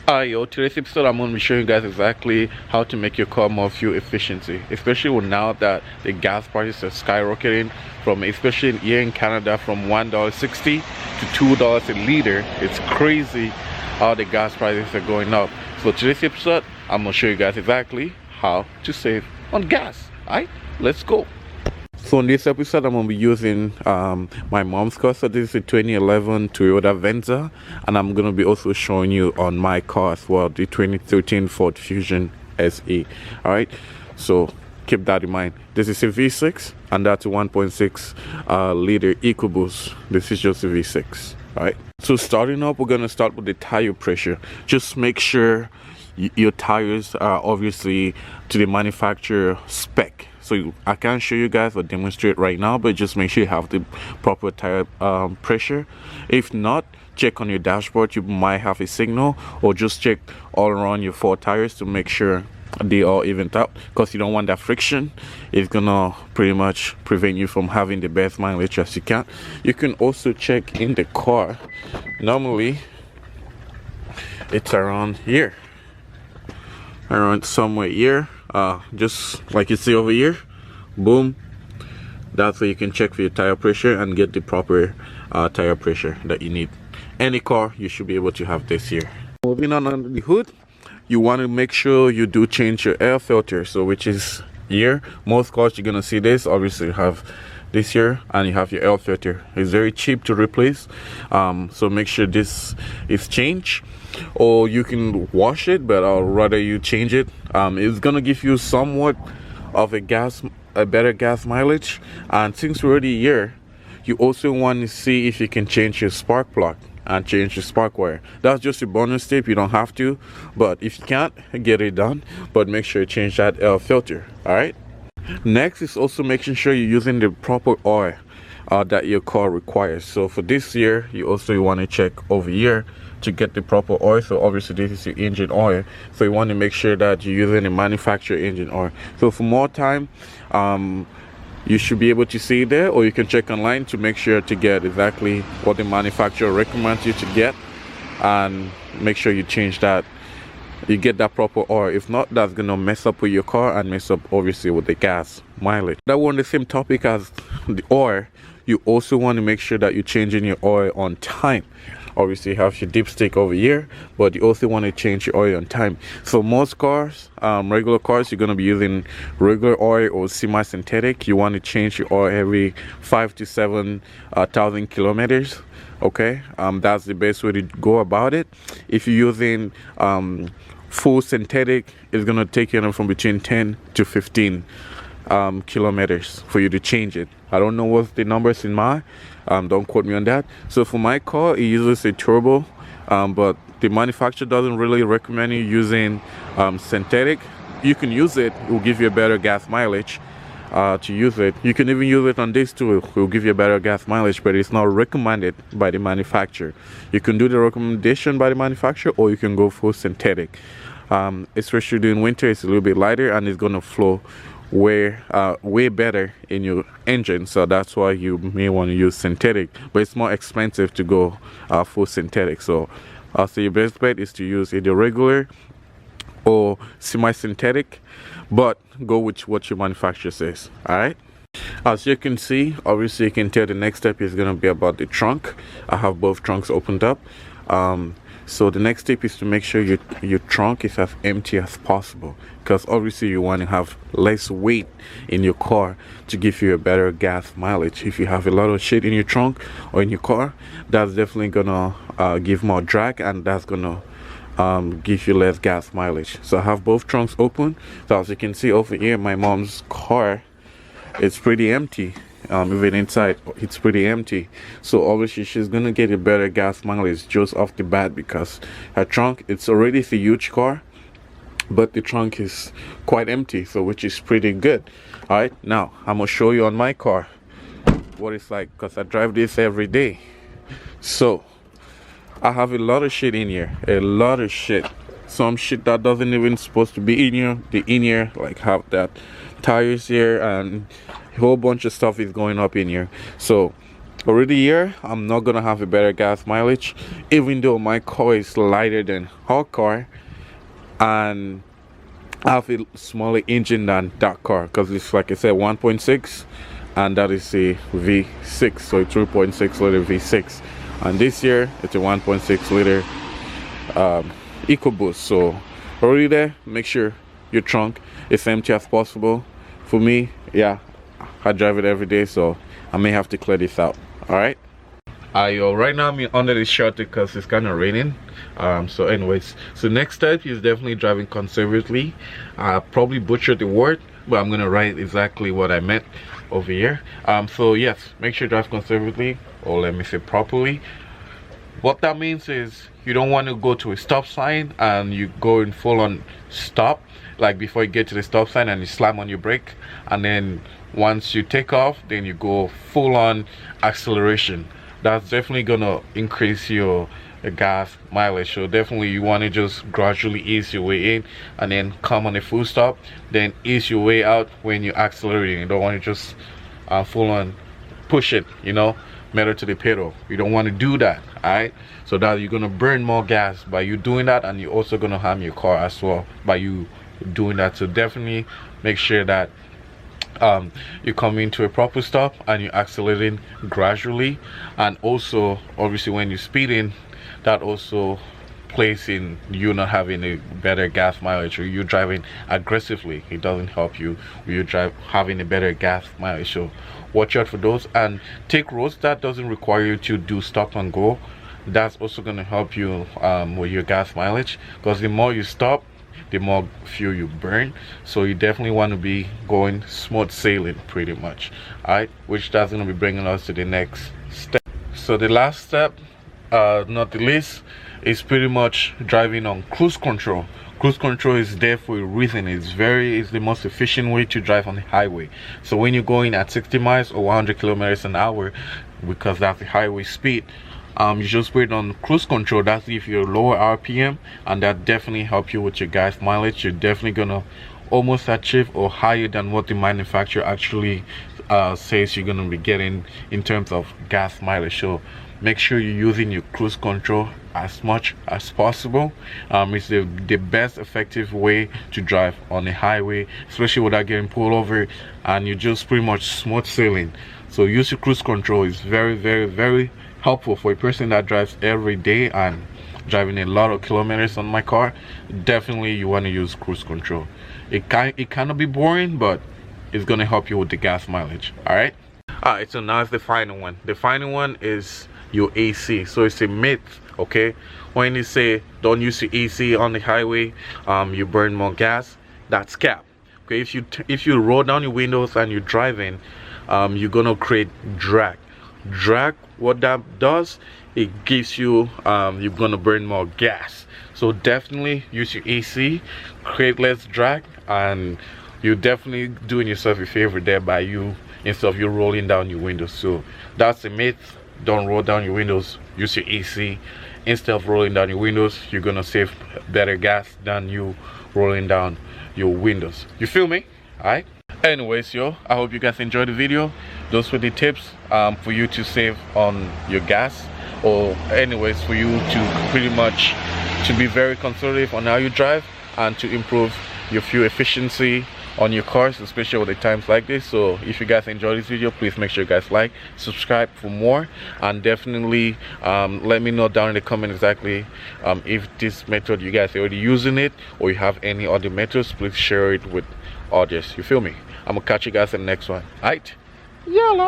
Hi yo, today's episode I'm going to be showing you guys exactly how to make your car more fuel efficiency, especially with now that the gas prices are skyrocketing from, especially here in Canada, from $1.60 to $2 a liter. It's crazy how the gas prices are going up. So today's episode I'm going to show you guys exactly how to save on gas. Alright, let's go. So in this episode, I'm going to be using my mom's car. So this is a 2011 Toyota Venza. And I'm going to be also showing you on my car as well, the 2013 Ford Fusion SE. Alright, so keep that in mind. This is a V6 and that's a 1.6 liter EcoBoost. This is just a V6. Alright, so starting up, we're going to start with the tire pressure. Just make sure your tires are obviously to the manufacturer spec. So I can't show you guys or demonstrate right now, but just make sure you have the proper tire pressure. If not, check on your dashboard. You might have a signal, or just check all around your four tires to make sure they are evened out, because you don't want that friction. It's gonna pretty much prevent you from having the best mileage as you can. You can also check in the car. Normally it's around here, around somewhere here. Just like you see over here, boom, that's where you can check for your tire pressure and get the proper tire pressure that you need. Any car, you should be able to have this here. Moving on under the hood, you want to make sure you do change your air filter, so which is here. Most cars you're gonna see this, obviously you have this here, and you have your air filter. It's very cheap to replace, so make sure this is changed, or you can wash it, but I'll rather you change it. It's gonna give you somewhat of a better gas mileage. And since we're already here, you also want to see if you can change your spark plug and change your spark wire. That's just a bonus tip. You don't have to, but if you can't, get it done, but make sure you change that air filter. All right, next is also making sure you're using the proper oil that your car requires. So for this year, you also want to check over here to get the proper oil. So obviously this is your engine oil, so you want to make sure that you're using the manufacturer engine oil. So for more time, you should be able to see there, or you can check online to make sure to get exactly what the manufacturer recommends you to get, and make sure you change that, you get that proper oil. If not, that's gonna mess up with your car and mess up obviously with the gas mileage. That one, the same topic as the oil, you also want to make sure that you're changing your oil on time. Obviously you have your dipstick over here, but you also want to change your oil on time. So most cars, regular cars, you're going to be using regular oil or semi-synthetic. You want to change your oil every 5 to 7,000 kilometers. Okay, that's the best way to go about it. If you're using full synthetic, it's going to take you from between 10 to 15 kilometers for you to change it. I don't know what the numbers in my don't quote me on that. So for my car, it uses a turbo, but the manufacturer doesn't really recommend you using synthetic. You can use it, it will give you a better gas mileage to use it. You can even use it on this too, it will give you a better gas mileage, but it's not recommended by the manufacturer. You can do the recommendation by the manufacturer, or you can go full synthetic. Especially during winter, it's a little bit lighter and it's going to flow way better in your engine, so that's why you may want to use synthetic, but it's more expensive to go full synthetic. So your best bet is to use either regular or semi-synthetic, but go with what your manufacturer says. All right, as you can see, obviously you can tell the next step is going to be about the trunk. I have both trunks opened up. So the next step is to make sure your trunk is as empty as possible, because obviously you want to have less weight in your car to give you a better gas mileage. If you have a lot of shit in your trunk or in your car, that's definitely gonna give more drag, and that's gonna give you less gas mileage. So I have both trunks open. So as you can see over here, my mom's car, it's pretty empty. Even inside, it's pretty empty. So obviously she's gonna get a better gas mileage just off the bat, because her trunk, it's already a huge car, but the trunk is quite empty, so which is pretty good. All right, now I'm gonna show you on my car what it's like, because I drive this every day. So I have a lot of shit in here, a lot of shit. Some shit that doesn't even supposed to be in here. The in here, like have that tires here, and a whole bunch of stuff is going up in here. So already here, I'm not gonna have a better gas mileage, even though my car is lighter than her car and I have a smaller engine than that car, because it's, like I said, 1.6 and that is a V6, so a 3.6 liter V6, and this year it's a 1.6 liter EcoBoost. So already there, make sure your trunk is empty as possible. For me, yeah, I drive it every day, so I may have to clear this out. All right. Right now I'm under the shelter because it's kind of raining. So anyways, so next step is definitely driving conservatively. I probably butchered the word, but I'm gonna write exactly what I meant over here. So yes, make sure you drive conservatively, or let me say properly. What that means is you don't want to go to a stop sign and you go in full on stop, like before you get to the stop sign, and you slam on your brake, and then once you take off, then you go full on acceleration. That's definitely gonna increase your gas mileage. So definitely you want to just gradually ease your way in and then come on a full stop, then ease your way out when you're accelerating. You don't want to just full on push it, you know, metal to the pedal. You don't want to do that. All right, so that you're gonna burn more gas by you doing that, and you're also gonna harm your car as well by you doing that. So definitely make sure that you come into a proper stop and you're accelerating gradually. And also obviously when you're speeding, that also plays in you not having a better gas mileage, or you driving aggressively. It doesn't help you when you drive having a better gas mileage. So watch out for those, and take roads that doesn't require you to do stop and go. That's also going to help you with your gas mileage, because the more you stop, the more fuel you burn. So you definitely want to be going smooth sailing pretty much. All right, which that's going to be bringing us to the next step. So the last step, not the least, is pretty much driving on cruise control. Cruise control is there for a reason. It's the most efficient way to drive on the highway. So when you're going at 60 miles or 100 kilometers an hour, because that's the highway speed, you just put it on cruise control. That's if you're lower RPM, and that definitely help you with your gas mileage. You're definitely gonna almost achieve or higher than what the manufacturer actually says you're gonna be getting in terms of gas mileage. So make sure you're using your cruise control as much as possible. It's the best effective way to drive on the highway, especially without getting pulled over, and you're just pretty much smooth sailing. So use your cruise control. Is very, very, very helpful for a person that drives every day and driving a lot of kilometers on my car. Definitely you want to use cruise control. It cannot be boring, but it's going to help you with the gas mileage. All right, so now it's the final one. The final one is your AC. So it's a myth, okay? When you say don't use your AC on the highway, you burn more gas, that's cap. Okay, if you roll down your windows and you're driving, you're gonna create drag. What that does, it gives you you're gonna burn more gas. So definitely use your AC, create less drag, and you're definitely doing yourself a favor there by you, instead of you rolling down your windows. So that's a myth. Don't roll down your windows, use your AC. Instead of rolling down your windows, you're gonna save better gas than you rolling down your windows. You feel me? All right, anyways, yo, I hope you guys enjoyed the video. Those were the tips for you to save on your gas, or anyways for you to pretty much to be very conservative on how you drive and to improve your fuel efficiency on your cars, especially with the times like this. So if you guys enjoyed this video, please make sure you guys like, subscribe for more, and definitely let me know down in the comment exactly if this method you guys are already using it, or you have any other methods. Please share it with others. You feel me? I'm gonna catch you guys in the next one. All right, yeah.